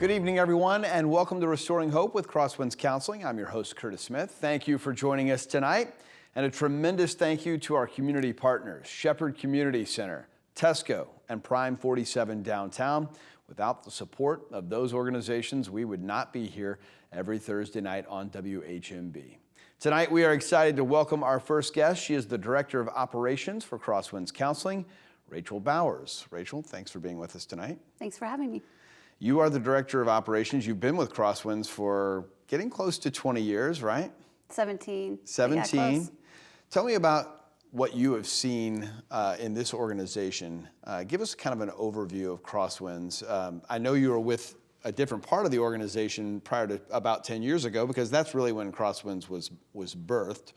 Good evening, everyone, and welcome to Restoring Hope with Crosswinds Counseling. I'm your host, Curtis Smith. Thank you for joining us tonight, and a tremendous thank you to our community partners, Shepherd Community Center, Tesco, and Prime 47 downtown. Without the support of those organizations, we would not be here every Thursday night on WHMB. Tonight, we are excited to welcome our first guest. She is the Director of Operations for Crosswinds Counseling, Rachel Bowers. Rachel, thanks for being with us tonight. Thanks for having me. You are the Director of Operations. You've been with Crosswinds for getting close to 20 years, right? 17. 17. Tell me about what you have seen in this organization. Give us kind of an overview of Crosswinds. I know you were with a different part of the organization prior to about 10 years ago, because that's really when Crosswinds was birthed.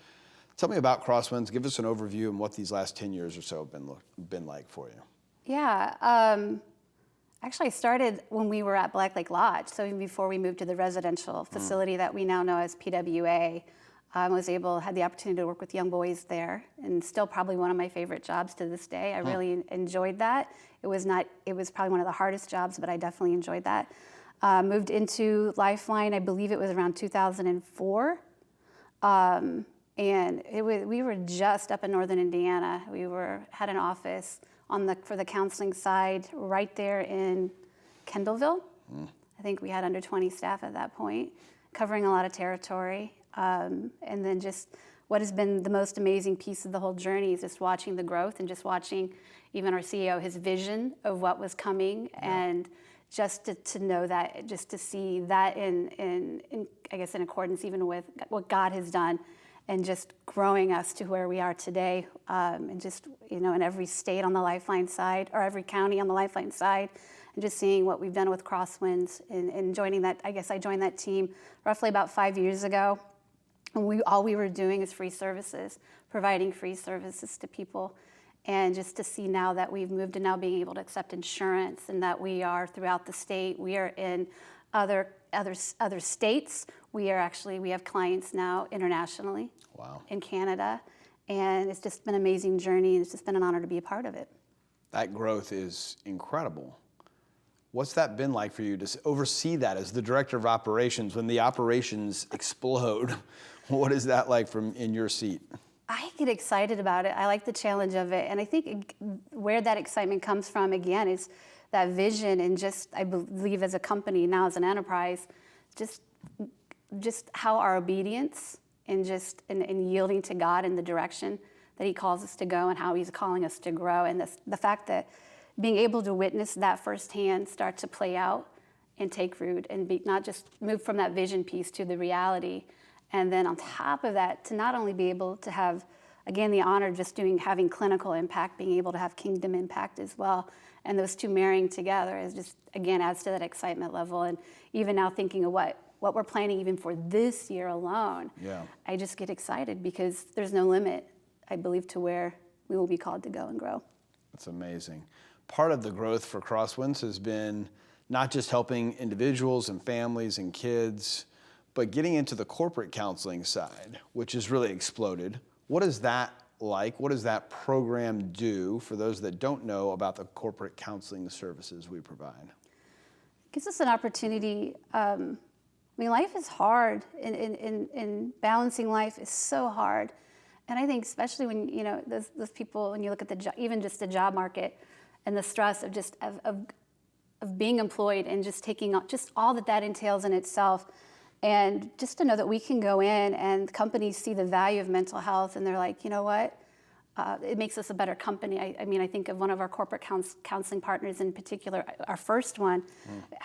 Tell me about Crosswinds. Give us an overview and what these last 10 years or so have been like for you. Yeah. Actually, I started when we were at Black Lake Lodge, so even before we moved to the residential facility that we now know as PWA. Had the opportunity to work with young boys there, and still probably one of my favorite jobs to this day. I really enjoyed that. It was probably one of the hardest jobs, but I definitely enjoyed that. Moved into Lifeline, I believe it was around 2004. And we were just up in northern Indiana. We had an office for the counseling side right there in Kendallville. I think we had under 20 staff at that point, covering a lot of territory. And then just what has been the most amazing piece of the whole journey is just watching the growth and just watching even our CEO, his vision of what was coming, and just to know that, just to see that in I guess in accordance even with what God has done, and just growing us to where we are today, and just, in every state on the Lifeline side, or every county on the Lifeline side, and just seeing what we've done with Crosswinds and joining that. I guess I joined that team roughly about 5 years ago. And all we were doing is free services, providing free services to people. And just to see now that we've moved to now being able to accept insurance, and that we are throughout the state. We are in other states. We have clients now internationally. Wow. In Canada. And it's just been an amazing journey, and it's just been an honor to be a part of it. That growth is incredible. What's that been like for you to oversee that as the Director of Operations when the operations explode? What is that like in your seat? I get excited about it. I like the challenge of it. And I think where that excitement comes from, again, is that vision, and just, I believe as a company, now as an enterprise, just how our obedience and yielding to God in the direction that He calls us to go, and how He's calling us to grow. And the fact that being able to witness that firsthand start to play out and take root, and not just move from that vision piece to the reality. And then on top of that, to not only be able to have, again, the honor of just having clinical impact, being able to have kingdom impact as well. And those two marrying together is just, again, adds to that excitement level. And even now thinking of what we're planning even for this year alone, I just get excited, because there's no limit, I believe, to where we will be called to go and grow. That's amazing. Part of the growth for Crosswinds has been not just helping individuals and families and kids, but getting into the corporate counseling side, which has really exploded. What is that like? What does that program do for those that don't know about the corporate counseling services we provide? It gives us an opportunity. Life is hard, and balancing life is so hard. And I think especially when, those people, when you look at even just the job market, and the stress of being employed, and just taking on just all that entails in itself. And just to know that we can go in, and companies see the value of mental health, and they're like, you know what? It makes us a better company. I think of one of our corporate counseling partners in particular, our first one.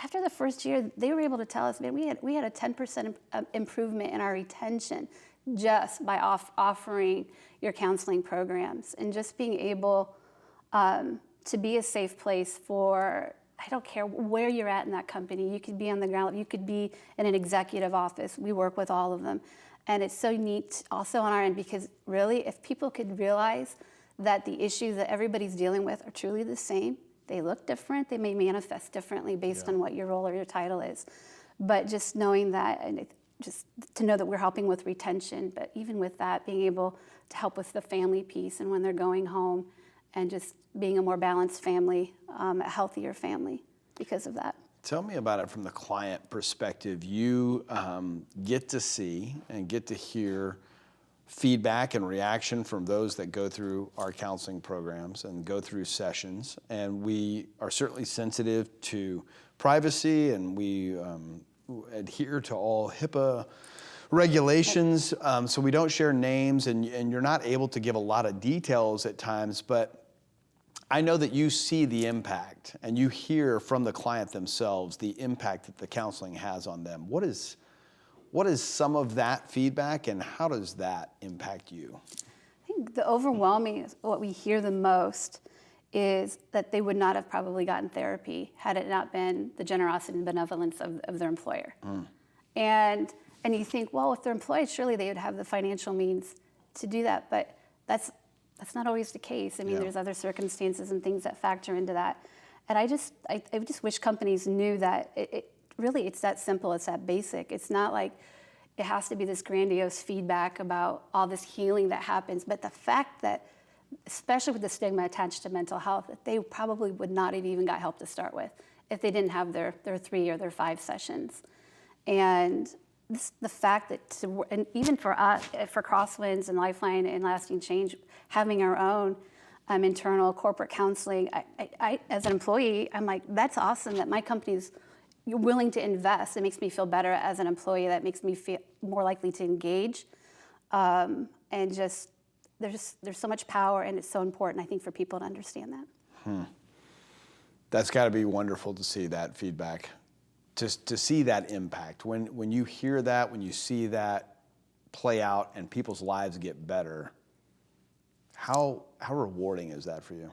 After the first year, they were able to tell us, man, we had a 10% improvement in our retention just by offering your counseling programs, and just being able to be a safe place for, I don't care where you're at in that company. You could be on the ground, you could be in an executive office. We work with all of them. And it's so neat also on our end, because really, if people could realize that the issues that everybody's dealing with are truly the same, they look different, they may manifest differently based on what your role or your title is. But just knowing that, and just to know that we're helping with retention, but even with that, being able to help with the family piece, and when they're going home, and just being a more balanced family, a healthier family because of that. Tell me about it from the client perspective. You get to see and get to hear feedback and reaction from those that go through our counseling programs and go through sessions. And we are certainly sensitive to privacy, and we adhere to all HIPAA regulations, so we don't share names, and you're not able to give a lot of details at times, but I know that you see the impact and you hear from the client themselves the impact that the counseling has on them. What is some of that feedback, and how does that impact you? I think the overwhelming, what we hear the most, is that they would not have probably gotten therapy had it not been the generosity and benevolence of their employer. And you think, well, if they're employed, surely they would have the financial means to do that, but that's not always the case. I mean, there's other circumstances and things that factor into that. And I just wish companies knew that it's that simple, it's that basic. It's not like it has to be this grandiose feedback about all this healing that happens, but the fact that, especially with the stigma attached to mental health, that they probably would not have even got help to start with if they didn't have their 3 or their 5 sessions. And the fact that, and even for us, for Crosswinds and Lifeline and Lasting Change, having our own internal corporate counseling, I as an employee, I'm like, that's awesome that my company's willing to invest. It makes me feel better as an employee. That makes me feel more likely to engage. And just, there's so much power, and it's so important, I think, for people to understand that. That's got to be wonderful to see that feedback. To see that impact, when you hear that, when you see that play out and people's lives get better, how rewarding is that for you?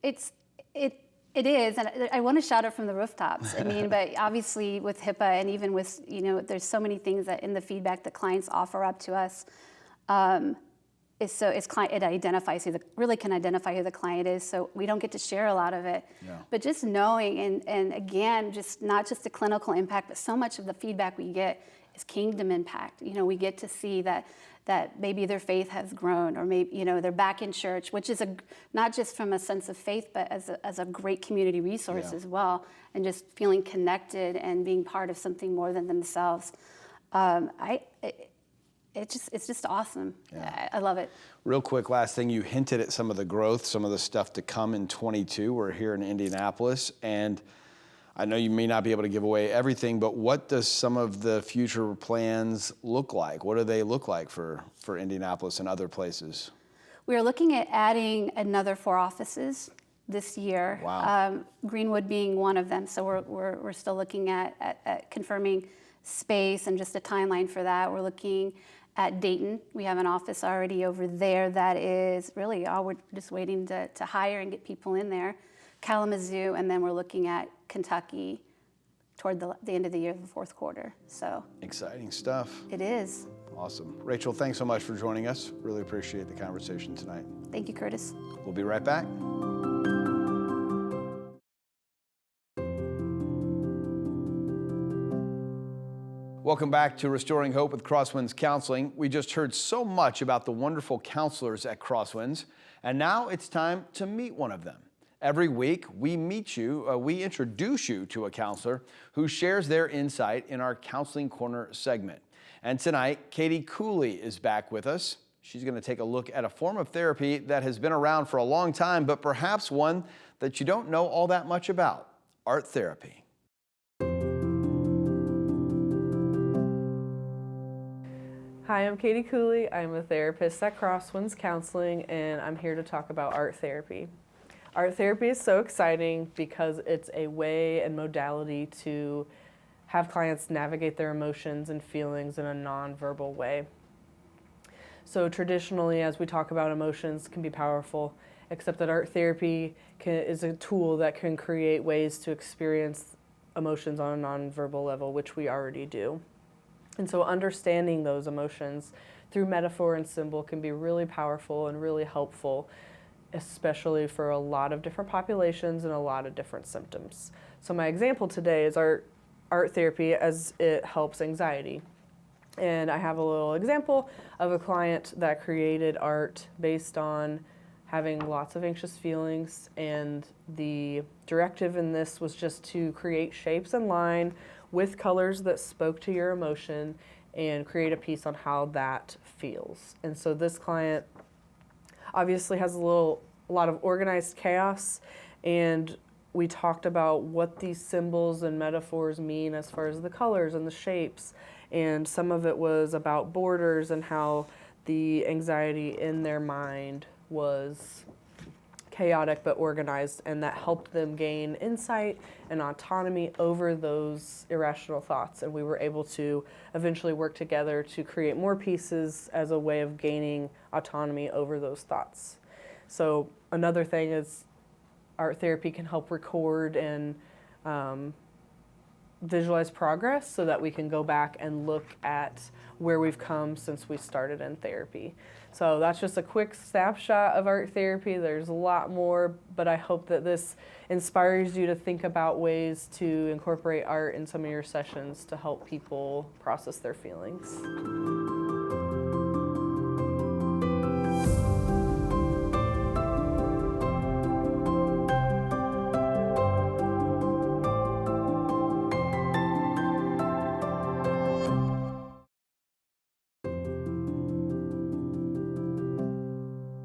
It is, and I want to shout it from the rooftops. I mean, but obviously with HIPAA and even with, there's so many things that in the feedback that clients offer up to us, it identifies can identify who the client is, so we don't get to share a lot of it. Yeah. But just knowing, and again, just not just the clinical impact, but so much of the feedback we get is kingdom impact. We get to see that maybe their faith has grown, or maybe they're back in church, which is not just from a sense of faith, but as a great community resource as well, and just feeling connected and being part of something more than themselves. It's just awesome. Yeah. I love it. Real quick, last thing, you hinted at some of the growth, some of the stuff to come in 22. We're here in Indianapolis, and I know you may not be able to give away everything, but what does some of the future plans look like? What do they look like for Indianapolis and other places? We are looking at adding another 4 offices this year. Wow. Greenwood being one of them. So we're still looking at confirming space and just a timeline for that. We're looking at Dayton. We have an office already over there that is really all we're just waiting to hire and get people in there. Kalamazoo, and then we're looking at Kentucky toward the end of the year, the 4th quarter. So exciting stuff. It is. Awesome. Rachel, thanks so much for joining us. Really appreciate the conversation tonight. Thank you, Curtis. We'll be right back. Welcome back to Restoring Hope with Crosswinds Counseling. We just heard so much about the wonderful counselors at Crosswinds, and now it's time to meet one of them. Every week, we introduce you to a counselor who shares their insight in our Counseling Corner segment. And tonight, Katie Cooley is back with us. She's going to take a look at a form of therapy that has been around for a long time, but perhaps one that you don't know all that much about: art therapy. Hi, I'm Katie Cooley. I'm a therapist at Crosswinds Counseling, and I'm here to talk about art therapy. Art therapy is so exciting because it's a way and modality to have clients navigate their emotions and feelings in a non-verbal way. So traditionally, as we talk about, emotions can be powerful, except that art therapy is a tool that can create ways to experience emotions on a non-verbal level, which we already do. And so understanding those emotions through metaphor and symbol can be really powerful and really helpful, especially for a lot of different populations and a lot of different symptoms. So my example today is art therapy as it helps anxiety. And I have a little example of a client that created art based on having lots of anxious feelings, and the directive in this was just to create shapes and line with colors that spoke to your emotion and create a piece on how that feels. And so this client obviously has a lot of organized chaos, and we talked about what these symbols and metaphors mean as far as the colors and the shapes, and some of it was about borders and how the anxiety in their mind was chaotic but organized, and that helped them gain insight and autonomy over those irrational thoughts. And we were able to eventually work together to create more pieces as a way of gaining autonomy over those thoughts. So another thing is art therapy can help record and visualize progress so that we can go back and look at where we've come since we started in therapy. So that's just a quick snapshot of art therapy. There's a lot more, but I hope that this inspires you to think about ways to incorporate art in some of your sessions to help people process their feelings.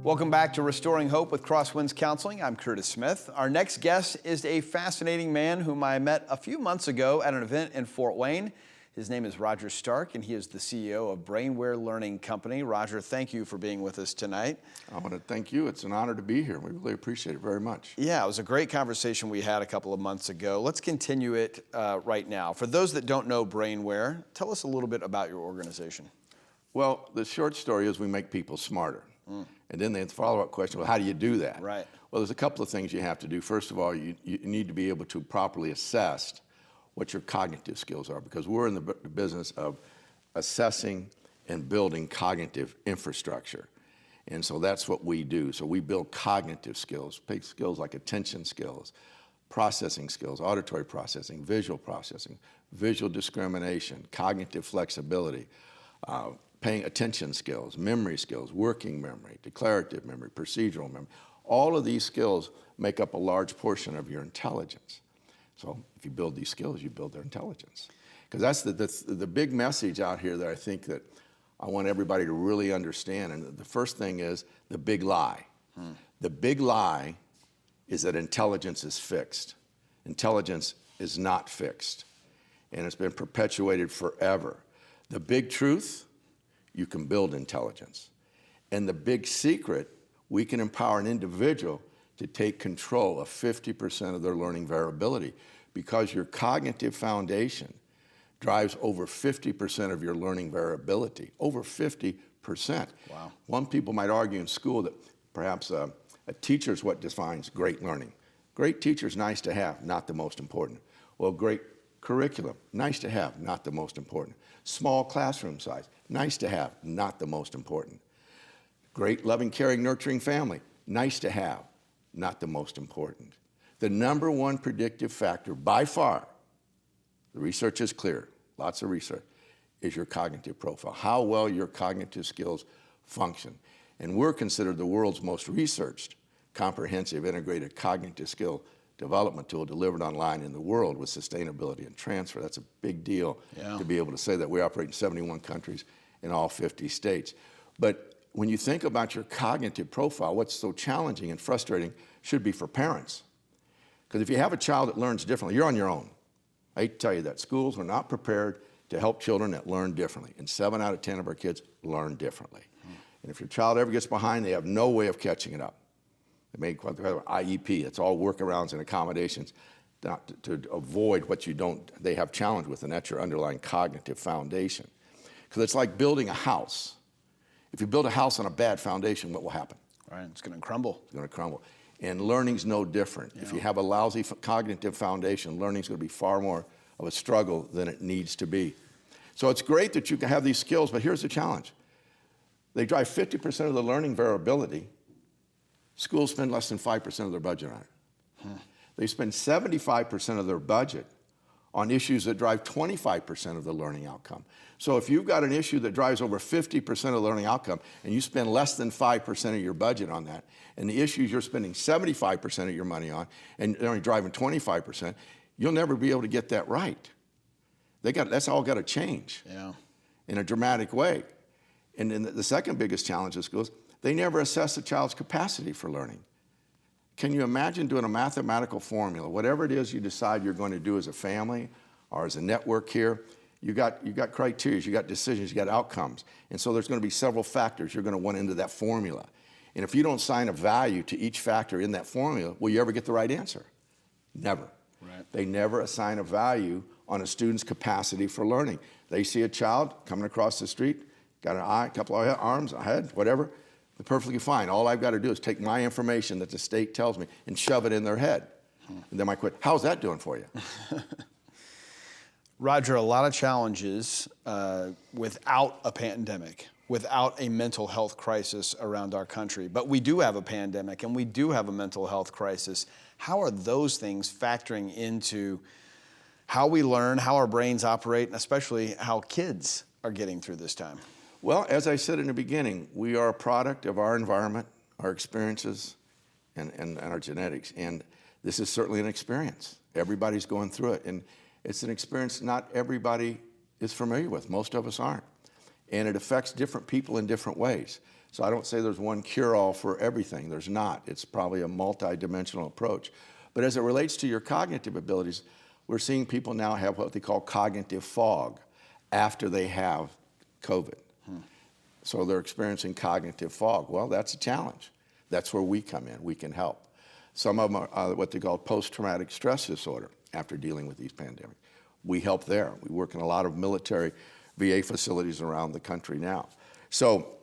Welcome back to Restoring Hope with Crosswinds Counseling. I'm Curtis Smith. Our next guest is a fascinating man whom I met a few months ago at an event in Fort Wayne. His name is Roger Stark, and he is the CEO of BrainWare Learning Company. Roger, thank you for being with us tonight. I want to thank you. It's an honor to be here. We really appreciate it very much. Yeah, it was a great conversation we had a couple of months ago. Let's continue it right now. For those that don't know BrainWare, tell us a little bit about your organization. Well, the short story is we make people smarter. And then the follow-up question, well, how do you do that? Right. Well, there's a couple of things you have to do. First of all, you need to be able to properly assess what your cognitive skills are, because we're in the business of assessing and building cognitive infrastructure. And so that's what we do. So we build cognitive skills, big skills like attention skills, processing skills, auditory processing, visual discrimination, cognitive flexibility, paying attention skills, memory skills, working memory, declarative memory, procedural memory. All of these skills make up a large portion of your intelligence. So if you build these skills, you build their intelligence. Because that's the big message out here that I think that I want everybody to really understand. And the first thing is the big lie. The big lie is that intelligence is fixed. Intelligence is not fixed. And it's been perpetuated forever. The big truth, you can build intelligence. And the big secret, we can empower an individual to take control of 50% of their learning variability, because your cognitive foundation drives over 50% of your learning variability, over 50%. Wow. One people might argue in school that perhaps a teacher is what defines great learning. Great teacher's nice to have, not the most important. Well, great curriculum, nice to have, not the most important. Small classroom size, nice to have, not the most important. Great, loving, caring, nurturing family, nice to have, not the most important. The number one predictive factor by far, the research is clear, lots of research, is your cognitive profile, how well your cognitive skills function. And we're considered the world's most researched, comprehensive, integrated cognitive skill development tool delivered online in the world with sustainability and transfer. That's a big deal to be able to say that. We operate in 71 countries in all 50 states. But when you think about your cognitive profile, what's so challenging and frustrating should be for parents. Because if you have a child that learns differently, you're on your own. I hate to tell you that. Schools are not prepared to help children that learn differently. And 7 out of 10 of our kids learn differently. And if your child ever gets behind, they have no way of catching it up. They make what they call IEP. It's all workarounds and accommodations to avoid what they have challenge with, and that's your underlying cognitive foundation. Because it's like building a house. If you build a house on a bad foundation, what will happen? Right, it's going to crumble. It's going to crumble. And learning's no different. Yeah. If you have a lousy cognitive foundation, learning's going to be far more of a struggle than it needs to be. So it's great that you can have these skills, but here's the challenge. They drive 50% of the learning variability. Schools spend less than 5% of their budget on it. They spend 75% of their budget on issues that drive 25% of the learning outcome. So if you've got an issue that drives over 50% of the learning outcome and you spend less than 5% of your budget on that, and the issues you're spending 75% of your money on and they're only driving 25%, you'll never be able to get that right. That's all got to change in a dramatic way. And then the second biggest challenge of schools, they never assess the child's capacity for learning. Can you imagine doing a mathematical formula, whatever it is you decide you're going to do as a family or as a network here, you got criteria, you got decisions, you got outcomes. And so there's going to be several factors you're going to want into that formula. And if you don't assign a value to each factor in that formula, will you ever get the right answer? Never. Right. They never assign a value on a student's capacity for learning. They see a child coming across the street, got an eye, a couple of arms, a head, whatever, they're perfectly fine. All I've got to do is take my information that the state tells me and shove it in their head. And they might quit. How's that doing for you? Roger, a lot of challenges without a pandemic, without a mental health crisis around our country. But we do have a pandemic and we do have a mental health crisis. How are those things factoring into how we learn, how our brains operate, and especially how kids are getting through this time? Well, as I said in the beginning, we are a product of our environment, our experiences, and our genetics. And this is certainly an experience. Everybody's going through it. And it's an experience not everybody is familiar with. Most of us aren't. And it affects different people in different ways. So I don't say there's one cure-all for everything. There's not. It's probably a multi-dimensional approach. But as it relates to your cognitive abilities, we're seeing people now have what they call cognitive fog after they have COVID. So they're experiencing cognitive fog. Well, that's a challenge. That's where we come in. We can help. Some of them are what they call post-traumatic stress disorder after dealing with these pandemics. We help there. We work in a lot of military VA facilities around the country now. So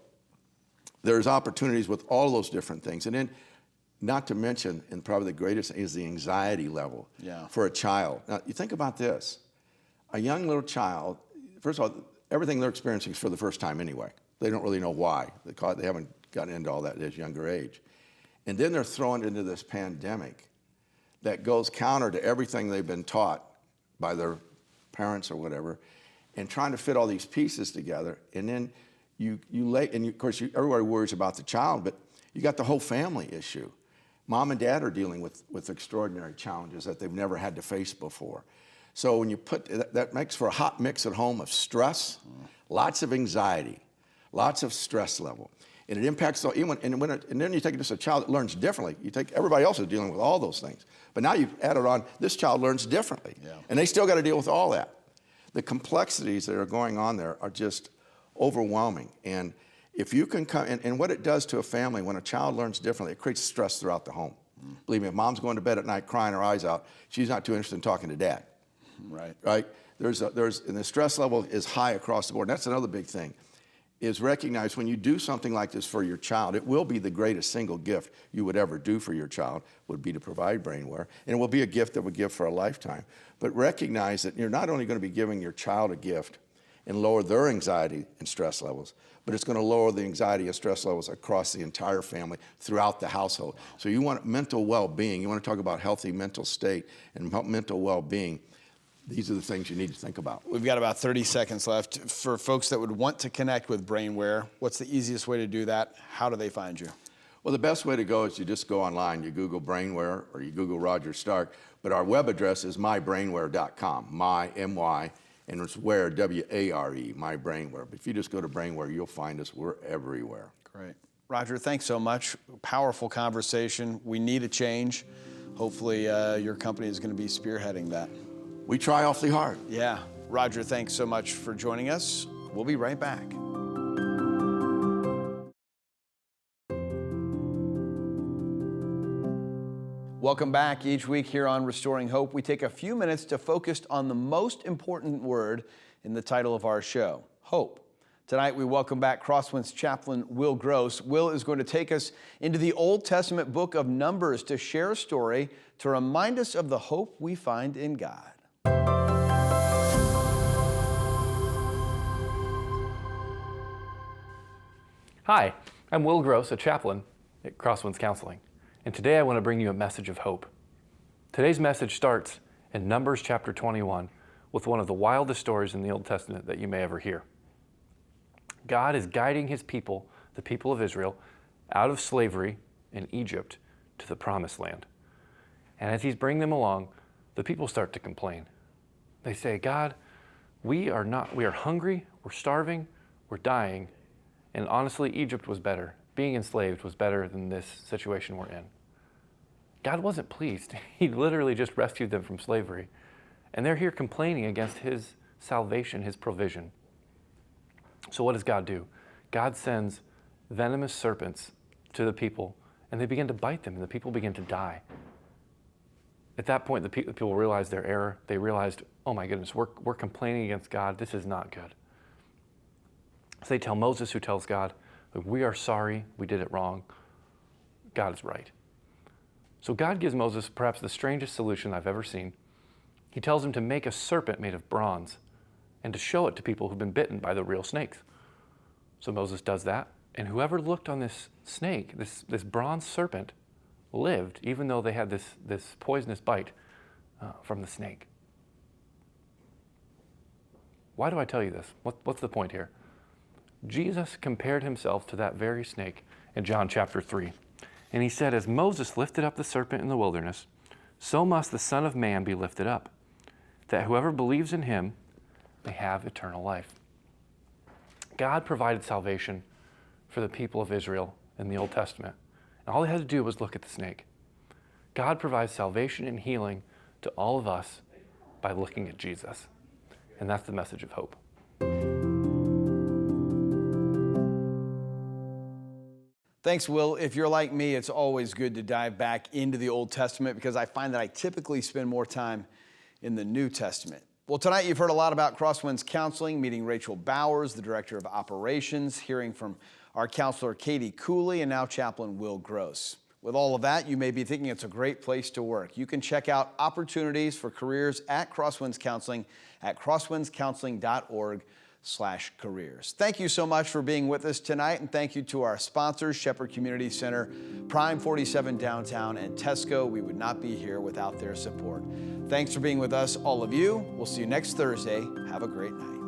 there's opportunities with all those different things. And then, not to mention, and probably the greatest is the anxiety level for a child. Now, you think about this. A young little child, first of all, everything they're experiencing is for the first time anyway. They don't really know why. They haven't gotten into all that at this younger age. And then they're thrown into this pandemic that goes counter to everything they've been taught by their parents or whatever, and trying to fit all these pieces together. And then of course, everybody worries about the child, but you got the whole family issue. Mom and dad are dealing with extraordinary challenges that they've never had to face before. So when you put, that makes for a hot mix at home of stress, lots of anxiety, lots of stress level. And it impacts, and then you take just a child that learns differently. You take, everybody else is dealing with all those things. But now you've added on, this child learns differently. And they still got to deal with all that. The complexities that are going on there are just overwhelming. And if you can come, and what it does to a family when a child learns differently, it creates stress throughout the home. Believe me, if mom's going to bed at night crying her eyes out, she's not too interested in talking to dad. Right? And the stress level is high across the board. And that's another big thing, is recognize when you do something like this for your child, it will be the greatest single gift you would ever do for your child, would be to provide BrainWare. And it will be a gift that would give for a lifetime. But recognize that you're not only going to be giving your child a gift and lower their anxiety and stress levels, but it's going to lower the anxiety and stress levels across the entire family throughout the household. So you want mental well-being, you want to talk about healthy mental state and mental well-being. These are the things you need to think about. We've got about 30 seconds left. For folks that would want to connect with BrainWare, what's the easiest way to do that? How do they find you? Well, the best way to go is you just go online. You Google BrainWare or you Google Roger Stark. But our web address is mybrainware.com, M-Y, and it's ware, W-A-R-E, mybrainware. But if you just go to BrainWare, you'll find us. We're everywhere. Great. Roger, thanks so much. Powerful conversation. We need a change. Hopefully your company is going to be spearheading that. We try awfully hard. Yeah. Roger, thanks so much for joining us. We'll be right back. Welcome back. Each week here on Restoring Hope, we take a few minutes to focus on the most important word in the title of our show, hope. Tonight, we welcome back Crosswinds chaplain Will Gross. Will is going to take us into the Old Testament book of Numbers to share a story to remind us of the hope we find in God. Hi, I'm Will Gross, a chaplain at Crosswinds Counseling, and today I want to bring you a message of hope. Today's message starts in Numbers chapter 21, with one of the wildest stories in the Old Testament that you may ever hear. God is guiding his people, the people of Israel, out of slavery in Egypt to the promised land. And as he's bringing them along, the people start to complain. They say, God, we are hungry, we're starving, we're dying, and honestly, Egypt was better. Being enslaved was better than this situation we're in. God wasn't pleased. He literally just rescued them from slavery. And they're here complaining against his salvation, his provision. So what does God do? God sends venomous serpents to the people, and they begin to bite them, and the people begin to die. At that point, the people realized their error. They realized, oh my goodness, we're complaining against God. This is not good. So they tell Moses, who tells God, we are sorry, we did it wrong. God is right. So God gives Moses perhaps the strangest solution I've ever seen. He tells him to make a serpent made of bronze and to show it to people who've been bitten by the real snakes. So Moses does that, and whoever looked on this snake, this bronze serpent, lived, even though they had this poisonous bite from the snake. Why do I tell you this? What's the point here? Jesus compared himself to that very snake in John chapter 3. And he said, as Moses lifted up the serpent in the wilderness, so must the Son of Man be lifted up, that whoever believes in him may have eternal life. God provided salvation for the people of Israel in the Old Testament. And all they had to do was look at the snake. God provides salvation and healing to all of us by looking at Jesus. And that's the message of hope. Thanks, Will. If you're like me, it's always good to dive back into the Old Testament because I find that I typically spend more time in the New Testament. Well, tonight you've heard a lot about Crosswinds Counseling, meeting Rachel Bowers, the Director of Operations, hearing from our counselor Katie Cooley, and now Chaplain Will Gross. With all of that, you may be thinking it's a great place to work. You can check out opportunities for careers at Crosswinds Counseling at crosswindscounseling.org/careers. Thank you so much for being with us tonight, and thank you to our sponsors, Shepherd Community Center, Prime 47 Downtown, and Tesco. We would not be here without their support. Thanks for being with us, all of you. We'll see you next Thursday. Have a great night.